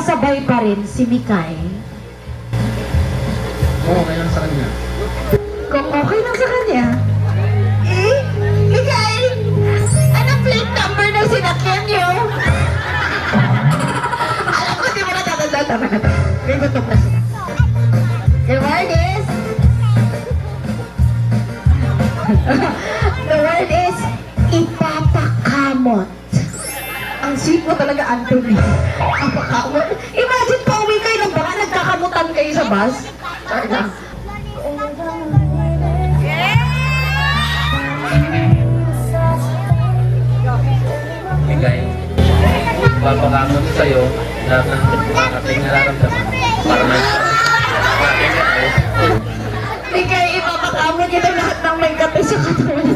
kasabay pa rin si Mikay. Oo, okay lang sa kanya. Kung okay lang sa kanya. Eh, Mikay, anong plate number na sinakyan niyo? Alam ko, di mo natatanda. Tama na. May gutom na sila. The word is... The word is ipapakamot. Ang sweet mo talaga, Anthony. Ipapakamot. Imagine pa uwi kayo ng baka nagkakamutan kayo sa bus. Sorry lang. Bigay. Papakamot sa'yo lahat ng ating nararamdaman. Para may Mikay, ipapakamot kita lahat ng may kape sa katawan.